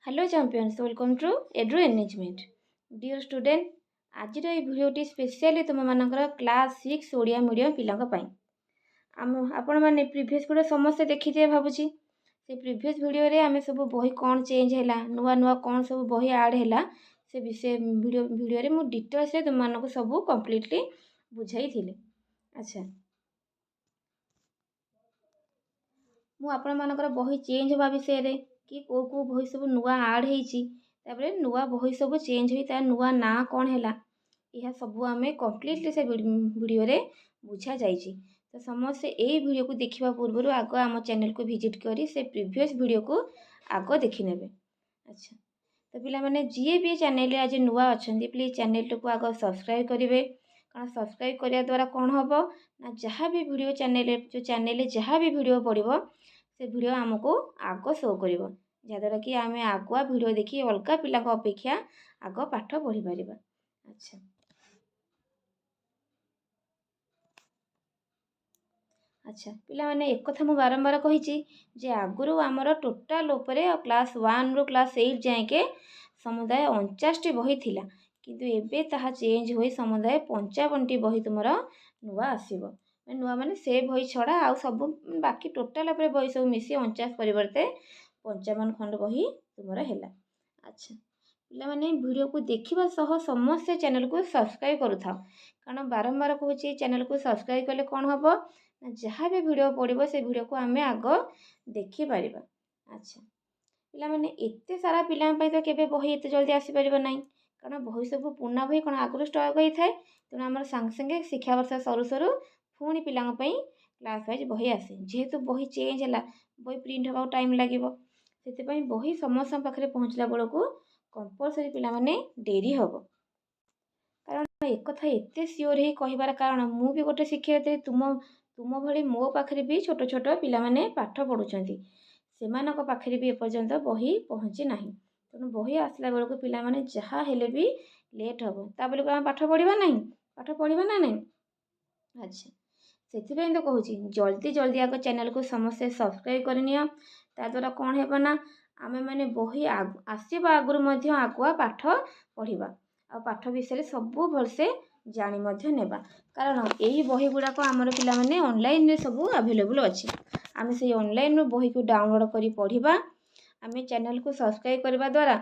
Hello champions, welcome to Edro engagement. Dear student, आज भिडियोटी specially तुम मानकर क्लास 6 ओडिया मीडियम पिलांई आपण मैंने प्रीवियस वीडियो समस्ते देखी थे भावुची से प्रीवियस वीडियो रे आमे सब बही कौन चेंज है नुआ नुआ कौन सब बही आड है से विषय वीडियो रे मु डिटेल्स रे तुम मानक सब कंप्लीटली बुझाई थिले। अच्छा, मु आपण मानकर बही चेंज होगा विषय रे कि को बही सब नुआ आड होती नुआ बही सब चेंज हो तार नुआ ना कौन है यह सब आम कम्प्लीटली से वीडियो रे बुझा जाइए। तो समस्ते यही वीडियो को देखा पूर्व आग आम चैनल को विजिट करी से प्रीवियस वीडियो को आग देखी नेबे। अच्छा, तो पिला माने जी भी चैनल आज नुआ अच्छा प्लीज चैनल को आग सब्सक्राइब करेंगे कारण सब्सक्राइब करने द्वारा कौन हम ना जहाँ भी वीडियो चैनल जहाँ भी वीडियो पड़ो से वीडियो आमको आग शो कर जहाँद्वारा कि आम आगुआ वीडियो देखी अलग पिला अपेक्षा आग पाठ पढ़ी पार। अच्छा, अच्छा पिला माने एक कथा मु बारंबार कही आगुरी आमर टोटाल क्लास 1 रु क्लास 8 जाए समुदाय 49 बही थिला किंतु एबे ताहा चेंज हो समुदाय 55 बही तुमर नुआ आसीबो। नुआ माने से बही छड़ा आ सब बाकी टोटाल बही सब मिसी 49 परिवर्ते 55 खंड बही तुमर हैला। अच्छा, पिला माने वीडियो को देखिबा सह समस्त चैनल को सब्सक्राइब करू थाओ कारण बारंबार कहूँ चैनल को सब्सक्राइब कले कौन हम जहाँ भी वीडियो पड़ो से वीडियो को आम आग देखिपर। अच्छा, पिला माने एते सारा पिला तो केबे बही एते जल्दी आसी परिबो नाही कारण बही सब पुना बही कौन आगुरी स्टॉक होई थाए तेणु आमर सांगे सांगे शिक्षा वर्ष सरू सरू पुणी पिलांग पई क्लास वाइज बही आसे जेहेतु बही चेंज है बही प्रिंट होगा टाइम लगे से बही समस्त पाखे पहुँचला बेलू कंपलसरी पिला माने डेरी हम कारण एक कथा एते सियोर ही कहबार कारण मु भी गोटे शिक्षयित्री तुम भली मो पाखे भी छोट छोट पिला माने पाठ पढ़ुछंती सेमानक पाखे भी एपर्यंत बही पहुँची नाही तेणु बही आसला बेलू पिला माने जहाँ हेले भी लेट हम ता बोली आम पाठ पढ़ा ना पाठ पढ़ा ना नहीं। अच्छा, से तो कहूँ जल्दी जल्दी आग चैनल को समस्ते सब्सक्राइब करनी द्वारा कौन है ना आम मैंने बही आसवा आगुरी आगुआ पाठ पढ़ा आ पाठ विषय सब भलसे जानी नेबा कारण यही बही गुड़ाक आमर पिला माने ऑनलाइन रे सब अवेलेबल अच्छी आम से ऑनलाइन बही को डाउनलोड करी पढ़ा आम चैनल को सब्सक्राइब करने द्वारा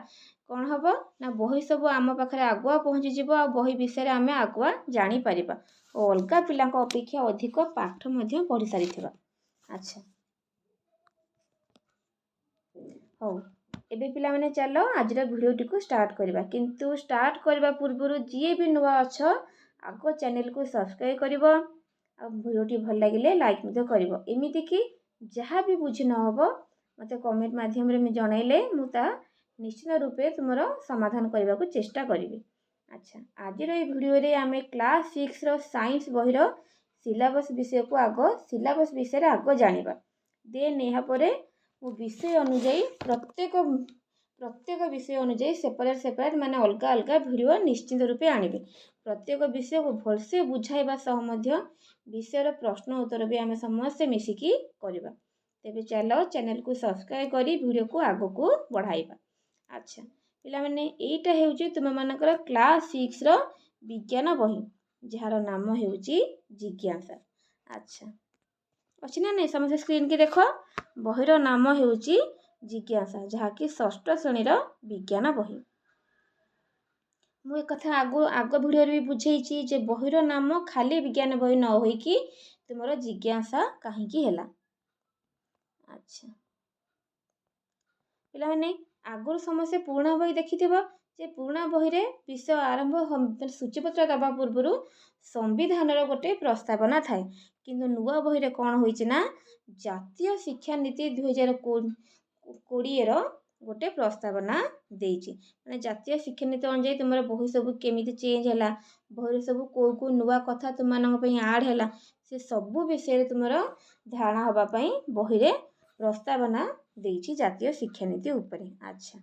कौन हम ना बही सब आम पाखे आगुआ पहुँचीज आ बही विषय आम आगुआ जापर और अलग पिला अपेक्षा अधिक पाठ पढ़ी सारी। अच्छा, हो एबे पिला माने चलो आज वीडियोटी को स्टार्ट करवा किंतु स्टार्ट करवा पूर्व जी भी नुआ अच्छा आग चैनल को सब्सक्राइब कर वीडियोटी भल लगे लाइक कर एमती कि जहाँ भी बुझी नहब मत कमेंट मध्यम जनइले मुझे निश्चित रूपे तुम समाधान करने को चेष्टा करी। अच्छा, आज वीडियो रे आम क्लास 6 रो साइंस बहीर सिलेबस विषय को आग सिलेबस विषय आग जाना देन यापर मो विषय अनुजाई प्रत्येक विषय अनुजाई सेपरेट सेपरेट माने अलग अलग वीडियो निश्चित रूपे आनिबे प्रत्येक विषय को भलसे बुझाइबा सह विषय प्रश्न उत्तर भी आम समस्ते मिसिकी करवा। तेबे चलो चैनल को सब्सक्राइब करी वीडियो को आग को बढ़ाइबा। अच्छा, पिला माने एटा हेउची तुम मानकर क्लास 6 रो विज्ञान बही जार नाम हेउची जिज्ञासा। अच्छा, अच्छी ना नहीं समस्त स्क्रीन की देख बहीर नाम हेउची जिज्ञासा जहाँकि षष्ठ श्रेणीर विज्ञान बही मु एक कथा आग वीडियो भी बुझेइछि जे बहीर नाम खाली विज्ञान बही न होइकि तुमर जिज्ञासा कहीं है। अच्छा, पिला माने आगुर समस्या पुराणा बही देखि जे पुराणा बही रे विषय आरंभ सूचीपत्र दबा पूर्व संविधान गोटे प्रस्तावना थाए किंतु नुआ बही रे कौन होइछि ना जातीय शिक्षा नीति 2020 गोटे प्रस्तावना देइछि माने जातीय शिक्षा नीति अनुसार तुम बही सब केमिति चेंज है बही सब को नुआ कथा तुम आड है से सब विषय तुम धारणा होगापाई बही रे प्रस्तावना देइछि जातीय शिक्षा नीति उपरे। अच्छा,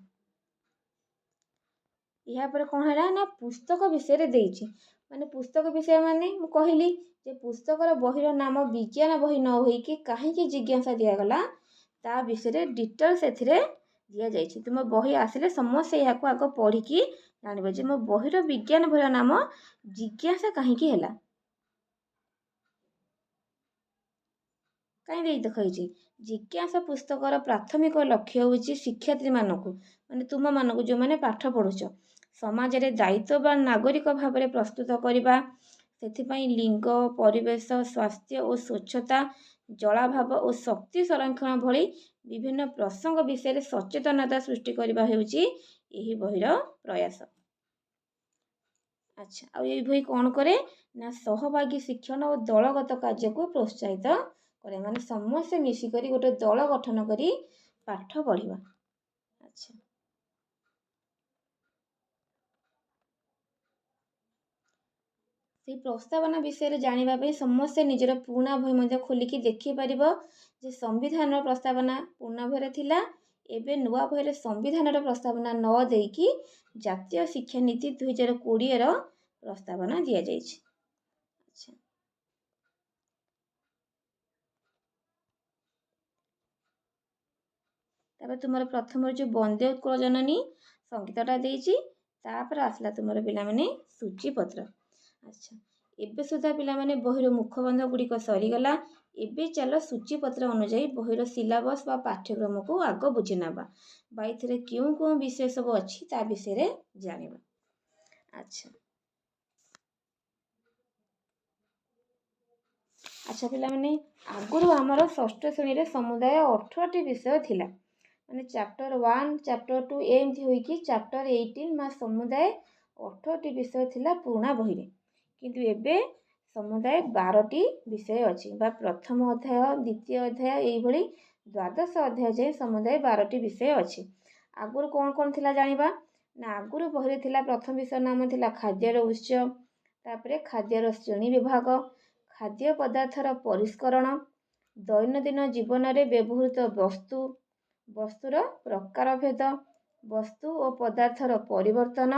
या पर कौन है ना पुस्तक विषय देइछि माने पुस्तक विषय माने मु कहली जे पुस्तकर बहीर नाम विज्ञान बही न होइकि कहीं जिज्ञासा दिगला ता विषय डिटेल्स एथिरे ଦିଆଯାଇଛି। ତୁମ ବହି ଆସିଲେ ସମସ୍ତେ ଏହାକୁ ଆଗ ପଢ଼ିକି ଜାଣିବ ଯେ ମୋ ବହିର ବିଜ୍ଞାନ ବହିର ନାମ ଜିଜ୍ଞାସା କାହିଁକି ହେଲା। କାହିଁକି ଦେଖାଇଛି ଜିଜ୍ଞାସା ପୁସ୍ତକର ପ୍ରାଥମିକ ଲକ୍ଷ୍ୟ ହେଉଛି ଶିକ୍ଷାର୍ଥୀମାନଙ୍କୁ ମାନେ ତୁମମାନଙ୍କୁ ଯେଉଁମାନେ ପାଠ ପଢ଼ୁଛ ସମାଜରେ ଦାୟିତ୍ୱବାନ ନାଗରିକ ଭାବରେ ପ୍ରସ୍ତୁତ କରିବା। ସେଥିପାଇଁ ଲିଙ୍ଗ, ପରିବେଶ, ସ୍ୱାସ୍ଥ୍ୟ ଓ ସ୍ୱଚ୍ଛତା, ଜଳାଭାବ ଓ ଶକ୍ତି ସଂରକ୍ଷଣ ଭଳି ବିଭିନ୍ନ ପ୍ରସଙ୍ଗ ବିଷୟରେ ସଚେତନତା ସୃଷ୍ଟି କରିବା ହେଉଛି ଏହି ବହିର ପ୍ରୟାସ। ଆଚ୍ଛା, ଆଉ ଏଇ ବହି କ'ଣ କରେ ନା ସହଭାଗୀ ଶିକ୍ଷଣ ଓ ଦଳଗତ କାର୍ଯ୍ୟକୁ ପ୍ରୋତ୍ସାହିତ କରେ। ମାନେ ସମସ୍ତେ ମିଶିକରି ଗୋଟେ ଦଳ ଗଠନ କରି ପାଠ ପଢ଼ିବା। ଆଚ୍ଛା, ସେଇ ପ୍ରସ୍ତାବନା ବିଷୟରେ ଜାଣିବା ପାଇଁ ସମସ୍ତେ ନିଜର ପୁରୁଣା ବହି ମଧ୍ୟ ଖୋଲିକି ଦେଖିପାରିବ ଯେ ସମ୍ବିଧାନର ପ୍ରସ୍ତାବନା ପୁରୁଣା ବହିରେ ଥିଲା। ଏବେ ନୂଆ ବହିରେ ସମ୍ବିଧାନର ପ୍ରସ୍ତାବନା ନ ଦେଇକି ଜାତୀୟ ଶିକ୍ଷାନୀତି 2020ର ପ୍ରସ୍ତାବନା ଦିଆଯାଇଛି। ଆଚ୍ଛା, ତାପରେ ତୁମର ପ୍ରଥମରୁ ଯେଉଁ ବନ୍ଦେ ଉତ୍କଳ ଜନନୀ ସଙ୍ଗୀତଟା ଦେଇଛି, ତାପରେ ଆସିଲା ତୁମର ପିଲାମାନେ ସୂଚୀପତ୍ର। ଆଚ୍ଛା, ଏବେ ସୁଦ୍ଧା ପିଲାମାନେ ବହିର ମୁଖବନ୍ଧ ଗୁଡ଼ିକ ସରିଗଲା। ଏବେ ଚାଲ ସୂଚୀପତ୍ର ଅନୁଯାୟୀ ବହିର ସିଲାବସ୍ ବା ପାଠ୍ୟକ୍ରମକୁ ଆଗ ବୁଝି ନେବା ବା ଏଥିରେ କେଉଁ କେଉଁ ବିଷୟ ସବୁ ଅଛି ତା ବିଷୟରେ ଜାଣିବା। ଆଚ୍ଛା ପିଲାମାନେ, ଆଗରୁ ଆମର ଷଷ୍ଠ ଶ୍ରେଣୀରେ ସମୁଦାୟ 18ଟି ବିଷୟ ଥିଲା। ମାନେ ଚାପ୍ଟର 1, ଚାପ୍ଟର 2 ଏମିତି ହୋଇକି ଚାପ୍ଟର 18 ବା ସମୁଦାୟ 18ଟି ବିଷୟ ଥିଲା ପୁରୁଣା ବହିରେ। କିନ୍ତୁ ଏବେ ସମୁଦାୟ 12ଟି ବିଷୟ ଅଛି ବା ପ୍ରଥମ ଅଧ୍ୟାୟ, ଦ୍ୱିତୀୟ ଅଧ୍ୟାୟ ଏଇଭଳି ଦ୍ୱାଦଶ ଅଧ୍ୟାୟ ଯାଏଁ ସମୁଦାୟ 12ଟି ବିଷୟ ଅଛି। ଆଗରୁ କ'ଣ କ'ଣ ଥିଲା ଜାଣିବା ନା ଆଗରୁ ବହିରେ ଥିଲା ପ୍ରଥମ ବିଷୟ ନାମ ଥିଲା ଖାଦ୍ୟର ଉତ୍ସ, ତାପରେ ଖାଦ୍ୟର ଶ୍ରେଣୀ ବିଭାଗ, ଖାଦ୍ୟ ପଦାର୍ଥର ପରିଷ୍କରଣ, ଦୈନନ୍ଦିନ ଜୀବନରେ ବ୍ୟବହୃତ ବସ୍ତୁ, ବସ୍ତୁର ପ୍ରକାରଭେଦ, ବସ୍ତୁ ଓ ପଦାର୍ଥର ପରିବର୍ତ୍ତନ,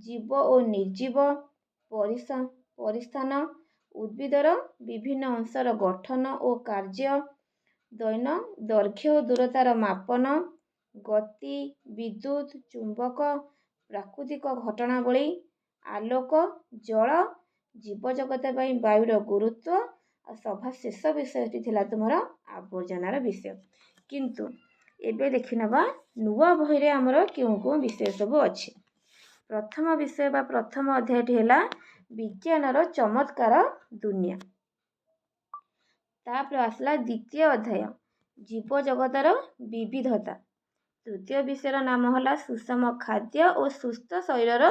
ଜୀବ ଓ ନିର୍ଜୀବ, ପରିସ୍ଥାନ, ଉଦ୍ଭିଦର ବିଭିନ୍ନ ଅଂଶର ଗଠନ ଓ କାର୍ଯ୍ୟ, ଦୈର୍ଘ୍ୟ ଓ ଦୂରତାର ମାପନ, ଗତି, ବିଦ୍ୟୁତ୍, ଚୁମ୍ବକ, ପ୍ରାକୃତିକ ଘଟଣାବଳୀ, ଆଲୋକ, ଜଳ, ଜୀବଜଗତ ପାଇଁ ବାୟୁର ଗୁରୁତ୍ୱ ଆଉ ସଭା ଶେଷ ବିଷୟଟି ଥିଲା ତୁମର ଆବର୍ଜନାର ବିଷୟ। କିନ୍ତୁ ଏବେ ଦେଖିନେବା ନୂଆ ବହିରେ ଆମର କେଉଁ କେଉଁ ବିଷୟ ସବୁ ଅଛି। ପ୍ରଥମ ବିଷୟ ବା ପ୍ରଥମ ଅଧ୍ୟାୟଟି ହେଲା ବିଜ୍ଞାନର ଚମତ୍କାର ଦୁନିଆ। ତାପରେ ଆସିଲା ଦ୍ୱିତୀୟ ଅଧ୍ୟାୟ ଜୀବଜଗତର ବିବିଧତା। ତୃତୀୟ ବିଷୟର ନାମ ହେଲା ସୁଷମ ଖାଦ୍ୟ ଓ ସୁସ୍ଥ ଶରୀରର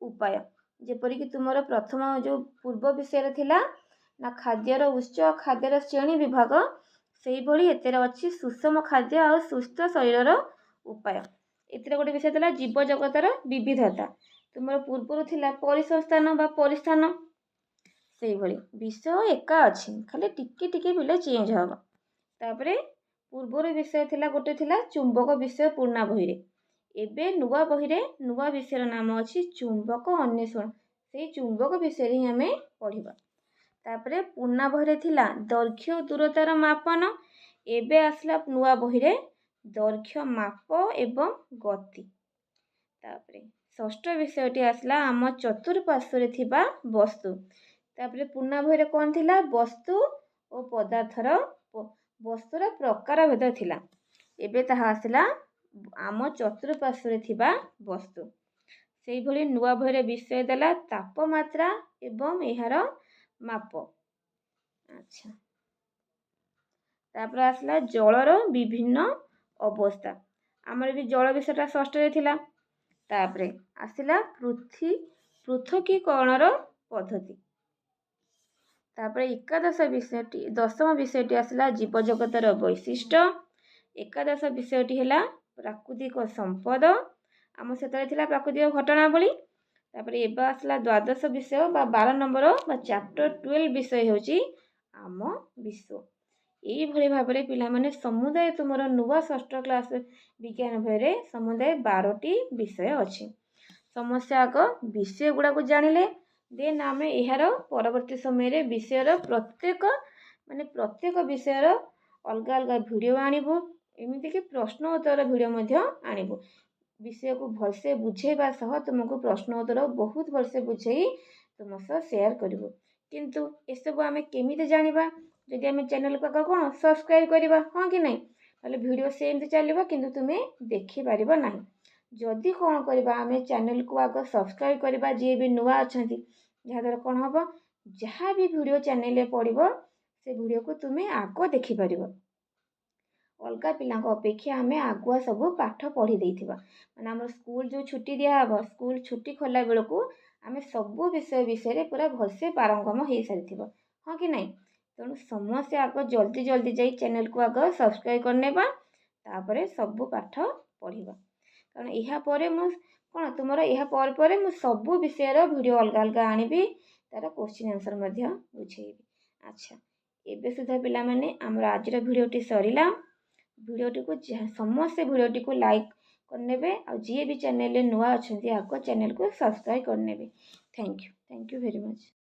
ଉପାୟ। ଯେପରିକି ତୁମର ପ୍ରଥମ ଯେଉଁ ପୂର୍ବ ବିଷୟରେ ଥିଲା ନା ଖାଦ୍ୟର ଉତ୍ସ, ଖାଦ୍ୟର ଶ୍ରେଣୀ ବିଭାଗ, ସେଇଭଳି ଏଥିରେ ଅଛି ସୁଷମ ଖାଦ୍ୟ ଆଉ ସୁସ୍ଥ ଶରୀରର ଉପାୟ। ଏଥିରେ ଗୋଟେ ବିଷୟ ଥିଲା ଜୀବଜଗତର ବିବିଧତା। ତୁମର ପୂର୍ବରୁ ଥିଲା ପରିସଂସ୍ଥାନ ବା ପରିସ୍ଥାନ। ସେଇଭଳି ବିଷୟ ଏକା ଅଛି, ଖାଲି ଟିକେ ଟିକେ ପିଲା ଚେଞ୍ଜ ହେବ। ତାପରେ ପୂର୍ବରୁ ବିଷୟ ଥିଲା ଗୋଟେ ଥିଲା ଚୁମ୍ବକ ବିଷୟ ପୁରୁଣା ବହିରେ। ଏବେ ନୂଆ ବହିରେ ନୂଆ ବିଷୟର ନାମ ଅଛି ଚୁମ୍ବକ ଅନ୍ୱେଷଣ। ସେଇ ଚୁମ୍ବକ ବିଷୟରେ ହିଁ ଆମେ ପଢ଼ିବା। ତାପରେ ପୁରୁଣା ବହିରେ ଥିଲା ଦୈର୍ଘ୍ୟ ଓ ଦୂରତାର ମାପନ। ଏବେ ଆସିଲା ନୂଆ ବହିରେ ଦୈର୍ଘ୍ୟ ମାପ ଏବଂ ଗତି। ତାପରେ ଷଷ୍ଠ ବିଷୟଟି ଆସିଲା ଆମ ଚତୁଃପାର୍ଶ୍ୱରେ ଥିବା ବସ୍ତୁ। ତାପରେ ପୁରୁଣା ବହିରେ କ'ଣ ଥିଲା ବସ୍ତୁ ଓ ବସ୍ତୁର ପ୍ରକାରଭେଦ ଥିଲା। ଏବେ ତାହା ଆସିଲା ଆମ ଚତୁଃପାର୍ଶ୍ୱରେ ଥିବା ବସ୍ତୁ। ସେଇଭଳି ନୂଆ ବହିରେ ବିଷୟ ଦେଲା ତାପମାତ୍ରା ଏବଂ ଏହାର ମାପ। ଆଚ୍ଛା, ତାପରେ ଆସିଲା ଜଳର ବିଭିନ୍ନ ଅବସ୍ଥା। ଆମର ବି ଜଳ ବିଷୟଟା ଷଷ୍ଠରେ ଥିଲା। ତାପରେ ଆସିଲା ପୃଥକୀକରଣର ପଦ୍ଧତି। ତାପରେ ଦଶମ ବିଷୟଟି ଆସିଲା ଜୀବଜଗତର ବୈଶିଷ୍ଟ୍ୟ। ଏକାଦଶ ବିଷୟଟି ହେଲା ପ୍ରାକୃତିକ ସମ୍ପଦ। ଆମ ସେତେବେଳେ ଥିଲା ପ୍ରାକୃତିକ ଘଟଣାବଳୀ। ତାପରେ ଏବେ ଆସିଲା ଦ୍ୱାଦଶ ବିଷୟ ବା 12 ନମ୍ବର ବା ଚାପ୍ଟର 12 ବିଷୟ ହେଉଛି ଆମ ବିଶ୍ୱ। ଏଇଭଳି ଭାବରେ ପିଲାମାନେ ସମୁଦାୟ ତୁମର ନୂଆ ଷଷ୍ଠ କ୍ଲାସ ବିଜ୍ଞାନ ବହିରେ ସମୁଦାୟ 12ଟି ବିଷୟ ଅଛି। ସମସ୍ତେ ଆଗ ବିଷୟ ଗୁଡ଼ାକୁ ଜାଣିଲେ, ଦେନ୍ ଆମେ ଏହାର ପରବର୍ତ୍ତୀ ସମୟରେ ବିଷୟର ପ୍ରତ୍ୟେକ ବିଷୟର ଅଲଗା ଅଲଗା ଭିଡ଼ିଓ ଆଣିବୁ। ଏମିତିକି ପ୍ରଶ୍ନ ଉତ୍ତର ଭିଡ଼ିଓ ମଧ୍ୟ ଆଣିବୁ। ବିଷୟକୁ ଭଲସେ ବୁଝେଇବା ସହ ତୁମକୁ ପ୍ରଶ୍ନ ଉତ୍ତର ବହୁତ ଭଲସେ ବୁଝେଇ ତୁମ ସହ ସେୟାର କରିବୁ। କିନ୍ତୁ ଏସବୁ ଆମେ କେମିତି ଜାଣିବା? ଯଦି ଆମେ ଚ୍ୟାନେଲକୁ ଆଗ କ'ଣ ସବସ୍କ୍ରାଇବ୍ କରିବା, ହଁ କି ନାହିଁ? ତାହେଲେ ଭିଡ଼ିଓ ସେମିତି ଚାଲିବ କିନ୍ତୁ ତୁମେ ଦେଖିପାରିବ ନାହିଁ। ଯଦି କ'ଣ କରିବା, ଆମେ ଚ୍ୟାନେଲକୁ ଆଗ ସବସ୍କ୍ରାଇବ୍ କରିବା, ଯିଏ ବି ନୂଆ ଅଛନ୍ତି, ଯାହାଦ୍ୱାରା କ'ଣ ହେବ, ଯାହା ବି ଭିଡ଼ିଓ ଚ୍ୟାନେଲରେ ପଡ଼ିବ ସେ ଭିଡ଼ିଓକୁ ତୁମେ ଆଗ ଦେଖିପାରିବ। ଅଲଗା ପିଲାଙ୍କ ଅପେକ୍ଷା ଆମେ ଆଗୁଆ ସବୁ ପାଠ ପଢ଼ି ଦେଇଥିବା। ମାନେ ଆମର ସ୍କୁଲ ଯେଉଁ ଛୁଟି ଦିଆହେବ, ସ୍କୁଲ ଛୁଟି ଖୋଲା ବେଳକୁ ଆମେ ସବୁ ବିଷୟରେ ପୁରା ଭଲସେ ପାରଙ୍ଗମ ହେଇସାରିଥିବ, ହଁ କି ନାହିଁ? ତେଣୁ ସମସ୍ତେ ଆଗ ଜଲ୍ଦି ଯାଇ ଚ୍ୟାନେଲକୁ ଆଗ ସବସ୍କ୍ରାଇବ୍ କରିନେବା, ତାପରେ ସବୁ ପାଠ ପଢ଼ିବା। କାରଣ ଏହା ପରେ ମୁଁ ତୁମର ଏହା ପରେ ମୁଁ ସବୁ ବିଷୟର ଭିଡ଼ିଓ ଅଲଗା ଆଣିବି, ତା'ର କୋଶ୍ଚିନ୍ ଆନ୍ସର୍ ମଧ୍ୟ ବୁଝେଇବି। ଆଚ୍ଛା, ଏବେ ସୁଦ୍ଧା ପିଲାମାନେ ଆମର ଆଜିର ଭିଡ଼ିଓଟି ସରିଲା। ସମସ୍ତେ ଭିଡ଼ିଓଟିକୁ ଲାଇକ୍ କରିନେବେ, ଆଉ ଯିଏ ବି ଚ୍ୟାନେଲରେ ନୂଆ ଅଛନ୍ତି ଆଗ ଚ୍ୟାନେଲକୁ ସବସ୍କ୍ରାଇବ୍ କରିନେବେ। Thank you very much.